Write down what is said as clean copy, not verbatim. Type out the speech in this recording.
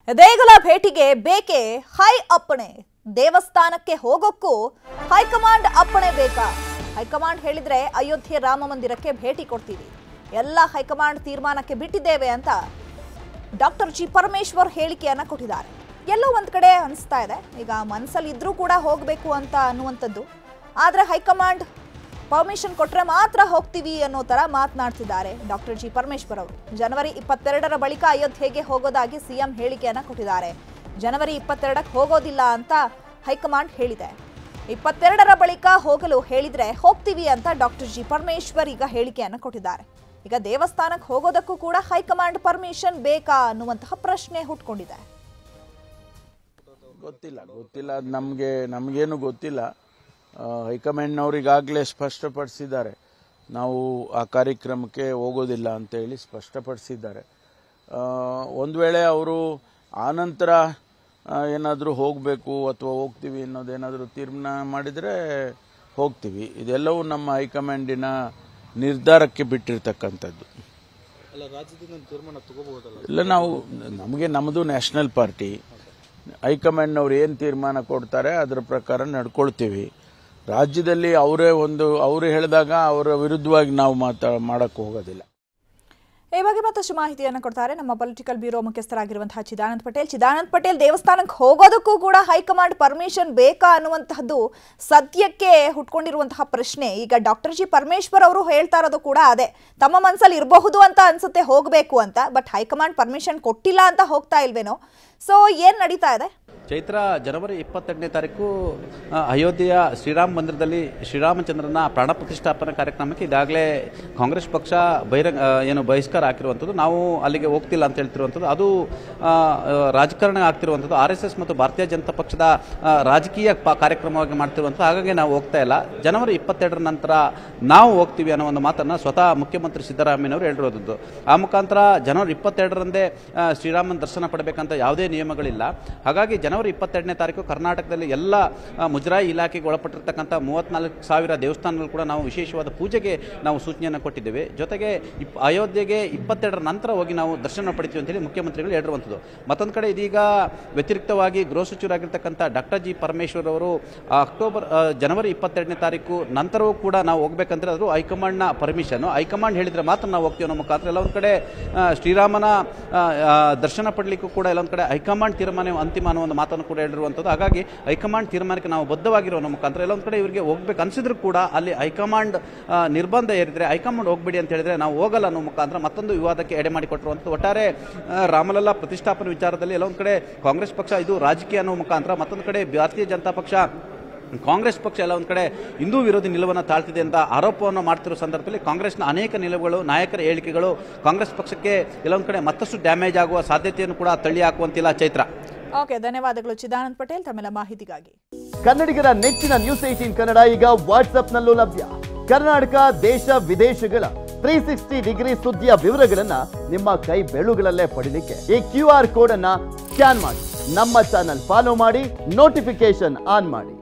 ದೇಗುಲ ಭೇಟಿಗೆ ಬೇಕೆ ಹೈ ಅಪ್ಪಣೆ. ದೇವಸ್ಥಾನಕ್ಕೆ ಹೋಗೋಕ್ಕೂ ಹೈಕಮಾಂಡ್ ಅಪ್ಪಣೆ ಬೇಕಾ? ಹೈಕಮಾಂಡ್ ಹೇಳಿದ್ರೆ ಅಯೋಧ್ಯೆ ರಾಮ ಮಂದಿರಕ್ಕೆ ಭೇಟಿ ಕೊಡ್ತೀವಿ, ಎಲ್ಲ ಹೈಕಮಾಂಡ್ ತೀರ್ಮಾನಕ್ಕೆ ಬಿಟ್ಟಿದ್ದೇವೆ ಅಂತ ಡಾಕ್ಟರ್ ಜಿ ಪರಮೇಶ್ವರ್ ಹೇಳಿಕೆಯನ್ನ ಕೊಟ್ಟಿದ್ದಾರೆ. ಎಲ್ಲೋ ಒಂದ್ ಕಡೆ ಅನಿಸ್ತಾ ಇದೆ, ಈಗ ಮನಸ್ಸಲ್ಲಿ ಇದ್ರೂ ಕೂಡ ಹೋಗಬೇಕು ಅಂತ ಅನ್ನುವಂಥದ್ದು, ಆದ್ರೆ ಹೈಕಮಾಂಡ್ ಪರ್ಮಿಷನ್ ಕೊಟ್ಟರೆ ಮಾತ್ರ ಹೋಗ್ತೀವಿ ಅನ್ನೋ ತರ ಮಾತನಾಡ್ತಿದ್ದಾರೆ ಡಾಕ್ಟರ್ ಜಿ ಪರಮೇಶ್ವರ್ ಅವರು. ಜನವರಿ 22ರ ಬಳಿಕ ಅಯೋಧ್ಯೆಗೆ ಹೋಗೋದಾಗಿ ಸಿಎಂ ಹೇಳಿಕೆಯನ್ನ ಕೊಟ್ಟಿದ್ದಾರೆ. ಜನವರಿ 22ಕ್ಕೆ ಹೋಗೋದಿಲ್ಲ ಅಂತ ಹೈಕಮಾಂಡ್ ಹೇಳಿದೆ. 22ರ ಬಳಿಕ ಹೋಗಲು ಹೇಳಿದ್ರೆ ಹೋಗ್ತೀವಿ ಅಂತ ಡಾಕ್ಟರ್ ಜಿ ಪರಮೇಶ್ವರ್ ಈಗ ಹೇಳಿಕೆಯನ್ನ ಕೊಟ್ಟಿದ್ದಾರೆ. ಈಗ ದೇವಸ್ಥಾನಕ್ಕೆ ಹೋಗೋದಕ್ಕೂ ಕೂಡ ಹೈಕಮಾಂಡ್ ಪರ್ಮಿಷನ್ ಬೇಕಾ ಅನ್ನುವಂತಹ ಪ್ರಶ್ನೆ ಹುಟ್ಕೊಂಡಿದೆ. ಗೊತ್ತಿಲ್ಲ ನಮಗೇನು ಗೊತ್ತಿಲ್ಲ. ಹೈಕಮಾಂಡ್ನವ್ರಿಗಾಗಲೇ ಸ್ಪಷ್ಟಪಡಿಸಿದ್ದಾರೆ, ನಾವು ಆ ಕಾರ್ಯಕ್ರಮಕ್ಕೆ ಹೋಗೋದಿಲ್ಲ ಅಂತ ಹೇಳಿ ಸ್ಪಷ್ಟಪಡಿಸಿದ್ದಾರೆ. ಒಂದು ವೇಳೆ ಅವರು ಆನಂತರ ಏನಾದರೂ ಹೋಗಬೇಕು ಅಥವಾ ಹೋಗ್ತೀವಿ ಅನ್ನೋದೇನಾದರೂ ತೀರ್ಮಾನ ಮಾಡಿದರೆ ಹೋಗ್ತೀವಿ. ಇದೆಲ್ಲವೂ ನಮ್ಮ ಹೈಕಮಾಂಡಿನ ನಿರ್ಧಾರಕ್ಕೆ ಬಿಟ್ಟಿರ್ತಕ್ಕಂಥದ್ದು. ಇಲ್ಲ, ನಮ್ಮದು ನ್ಯಾಷನಲ್ ಪಾರ್ಟಿ. ಹೈಕಮಾಂಡ್ನವ್ರು ಏನು ತೀರ್ಮಾನ ಕೊಡ್ತಾರೆ ಅದರ ಪ್ರಕಾರ ನಡ್ಕೊಳ್ತೀವಿ. ರಾಜ್ಯದಲ್ಲಿ ಅವರು ಹೇಳಿದಾಗ ಅವರ ವಿರುದ್ಧವಾಗಿ ನಾವು ಮಾಡಕ್ಕೆ ಹೋಗೋದಿಲ್ಲ. ಈ ಬಗ್ಗೆ ಮತ್ತಷ್ಟು ಮಾಹಿತಿಯನ್ನು ಕೊಡ್ತಾರೆ ನಮ್ಮ ಪೊಲಿಟಿಕಲ್ ಬ್ಯೂರೋ ಮುಖ್ಯಸ್ಥರಾಗಿರುವಂತಹ ಚಿದಾನಂದ್ ಪಟೇಲ್. ಚಿದಾನಂದ್ ಪಟೇಲ್, ದೇವಸ್ಥಾನಕ್ಕೆ ಹೋಗೋದಕ್ಕೂ ಕೂಡ ಹೈಕಮಾಂಡ್ ಪರ್ಮಿಷನ್ ಬೇಕಾ ಅನ್ನುವಂತಹದ್ದು ಸದ್ಯಕ್ಕೆ ಹುಟ್ಕೊಂಡಿರುವಂತಹ ಪ್ರಶ್ನೆ. ಈಗ ಡಾಕ್ಟರ್ ಜಿ ಪರಮೇಶ್ವರ್ ಅವರು ಹೇಳ್ತಾ ಇರೋದು ಕೂಡ ಅದೇ, ತಮ್ಮ ಮನಸ್ಸಲ್ಲಿ ಇರಬಹುದು ಅಂತ ಅನ್ಸುತ್ತೆ ಹೋಗಬೇಕು ಅಂತ, ಬಟ್ ಹೈಕಮಾಂಡ್ ಪರ್ಮಿಷನ್ ಕೊಟ್ಟಿಲ್ಲ ಅಂತ ಹೋಗ್ತಾ ಇಲ್ವೇನೋ. ಸೊ ಏನ್ ನಡೀತಾ ಇದೆ? ಚೈತ್ರ, ಜನವರಿ 22ನೇ ತಾರೀಕು ಅಯೋಧ್ಯೆಯ ಶ್ರೀರಾಮ ಮಂದಿರದಲ್ಲಿ ಶ್ರೀರಾಮಚಂದ್ರನ ಪ್ರಾಣ ಪ್ರತಿಷ್ಠಾಪನಾ ಕಾರ್ಯಕ್ರಮಕ್ಕೆ ಈಗಾಗಲೇ ಕಾಂಗ್ರೆಸ್ ಪಕ್ಷ ಬಹಿಷ್ಕಾರ ಹಾಕಿರುವಂಥದ್ದು. ನಾವು ಅಲ್ಲಿಗೆ ಹೋಗ್ತಿಲ್ಲ ಅಂತ ಹೇಳ್ತಿರುವಂಥದ್ದು, ಅದು ರಾಜಕಾರಣ ಆಗ್ತಿರುವಂಥದ್ದು, RSS ಮತ್ತು ಭಾರತೀಯ ಜನತಾ ಪಕ್ಷದ ರಾಜಕೀಯ ಕಾರ್ಯಕ್ರಮವಾಗಿ ಮಾಡ್ತಿರುವಂಥದ್ದು. ಹಾಗಾಗಿ ನಾವು ಹೋಗ್ತಾ ಇಲ್ಲ. ಜನವರಿ 22ರ ನಂತರ ನಾವು ಹೋಗ್ತೀವಿ ಅನ್ನೋ ಒಂದು ಮಾತನ್ನು ಸ್ವತಃ ಮುಖ್ಯಮಂತ್ರಿ ಸಿದ್ದರಾಮಯ್ಯನವರು ಹೇಳಿರುವಂಥದ್ದು. ಆ ಮುಖಾಂತರ ಜನವರಿ 22ರಂದೇ ಶ್ರೀರಾಮನ ದರ್ಶನ ಪಡಬೇಕಂತ ಯಾವುದೇ ನಿಯಮಗಳಿಲ್ಲ. ಹಾಗಾಗಿ ಜನವರಿ 22ನೇ ತಾರೀಕು ಕರ್ನಾಟಕದಲ್ಲಿ ಎಲ್ಲ ಮುಜರಾಯಿ ಇಲಾಖೆಗೆ ಒಳಪಟ್ಟಿರ್ತಕ್ಕಂಥ 34,000 ದೇವಸ್ಥಾನಗಳು ಕೂಡ ನಾವು ವಿಶೇಷವಾದ ಪೂಜೆಗೆ ನಾವು ಸೂಚನೆಯನ್ನು ಕೊಟ್ಟಿದ್ದೇವೆ. ಜೊತೆಗೆ ಅಯೋಧ್ಯೆಗೆ 22ರ ನಂತರ ಹೋಗಿ ನಾವು ದರ್ಶನ ಪಡಿತೀವಿ ಅಂತೇಳಿ ಮುಖ್ಯಮಂತ್ರಿಗಳು ಹೇಳಿರುವಂಥದ್ದು. ಮತ್ತೊಂದು ಕಡೆ ಇದೀಗ ವ್ಯತಿರಿಕ್ತವಾಗಿ ಗೃಹ ಸಚಿವರಾಗಿರ್ತಕ್ಕಂಥ ಡಾಕ್ಟರ್ ಜಿ ಪರಮೇಶ್ವರ್ ಅವರು ಜನವರಿ 22ನೇ ತಾರೀಕು ನಂತರವೂ ಕೂಡ ನಾವು ಹೋಗ್ಬೇಕಂದ್ರೆ ಅದು ಹೈಕಮಾಂಡ್ನ ಪರ್ಮಿಷನ್. ಹೈಕಮಾಂಡ್ ಹೇಳಿದ್ರೆ ಮಾತ್ರ ನಾವು ಹೋಗ್ತೀವಿ ಅನ್ನೋ ಮುಖಾಂತರ ಎಲ್ಲ ಒಂದು ಕಡೆ ಶ್ರೀರಾಮನ ದರ್ಶನ ಪಡಲಿಕ್ಕೂ ಕೂಡ ಎಲ್ಲೊಂದು ಕಡೆ ಹೈಕಮಾಂಡ್ ತೀರ್ಮಾನ ಅಂತಿಮ ಅನ್ನೋ ಒಂದು ಮಾತನ್ನು ಕೂಡ ಹೇಳಿರುವಂಥದ್ದು. ಹಾಗಾಗಿ ಹೈಕಮಾಂಡ್ ತೀರ್ಮಾನಕ್ಕೆ ನಾವು ಬದ್ಧವಾಗಿರೋ ಮುಖಾಂತರ ಎಲ್ಲ ಒಂದು ಕಡೆ ಇವರಿಗೆ ಹೋಗ್ಬೇಕು ಅನ್ಸಿದ್ರು ಕೂಡ ಅಲ್ಲಿ ಹೈಕಮಾಂಡ್ ನಿರ್ಬಂಧ ಏರಿದ್ರೆ ಹೈಕಮಾಂಡ್ ಹೋಗ್ಬೇಡಿ ಅಂತ ಹೇಳಿದ್ರೆ ನಾವು ಹೋಗಲ್ಲ ಅನ್ನೋ ಮುಖಾಂತರ ಮತ್ತೊಂದು ವಿವಾದಕ್ಕೆ ಎಡೆ ಮಾಡಿಕೊಟ್ಟಿರುವಂಥದ್ದು. ಒಟ್ಟಾರೆ ರಾಮಲಲ್ಲಾ ಪ್ರತಿಷ್ಠಾಪನೆ ವಿಚಾರದಲ್ಲಿ ಎಲ್ಲ ಒಂದು ಕಡೆ ಕಾಂಗ್ರೆಸ್ ಪಕ್ಷ ಇದು ರಾಜಕೀಯ ಅನ್ನೋ ಮುಖಾಂತರ, ಮತ್ತೊಂದು ಕಡೆ ಭಾರತೀಯ ಜನತಾ ಪಕ್ಷ ಕಾಂಗ್ರೆಸ್ ಪಕ್ಷ ಎಲ್ಲ ಒಂದು ಕಡೆ ಹಿಂದೂ ವಿರೋಧಿ ನಿಲುವನ್ನು ತಾಳ್ತಿದೆ ಅಂತ ಆರೋಪವನ್ನು ಮಾಡ್ತಿರೋ ಸಂದರ್ಭದಲ್ಲಿ ಕಾಂಗ್ರೆಸ್ನ ಅನೇಕ ನಿಲುವುಗಳು, ನಾಯಕರ ಹೇಳಿಕೆಗಳು ಕಾಂಗ್ರೆಸ್ ಪಕ್ಷಕ್ಕೆ ಎಲ್ಲೊಂದು ಕಡೆ ಮತ್ತಷ್ಟು ಡ್ಯಾಮೇಜ್ ಆಗುವ ಸಾಧ್ಯತೆಯನ್ನು ಕೂಡ ತಳ್ಳಿ ಹಾಕುವಂತಿಲ್ಲ. ಚೈತ್ರ, ಓಕೆ, ಧನ್ಯವಾದಗಳು ಚಿದಾನಂದ್ ಪಟೇಲ್ ತಮ್ಮೆಲ್ಲ ಮಾಹಿತಿಗಾಗಿ. ಕನ್ನಡಿಗರ ನೆಚ್ಚಿನ ನ್ಯೂಸ್ 18 ಕನ್ನಡ ಈಗ ವಾಟ್ಸ್ಆಪ್ನಲ್ಲೂ ಲಭ್ಯ. ಕರ್ನಾಟಕ, ದೇಶ ವಿದೇಶಗಳ 360 ಡಿಗ್ರಿ ಸುದ್ದಿಯ ವಿವರಗಳನ್ನ ನಿಮ್ಮ ಕೈ ಬೆಳುಗಳಲ್ಲೇ ಪಡಿಲಿಕ್ಕೆ ಈ QR ಕೋಡ್ ಅನ್ನ ಸ್ಕ್ಯಾನ್ ಮಾಡಿ, ನಮ್ಮ ಚಾನಲ್ ಫಾಲೋ ಮಾಡಿ, ನೋಟಿಫಿಕೇಶನ್ ಆನ್ ಮಾಡಿ.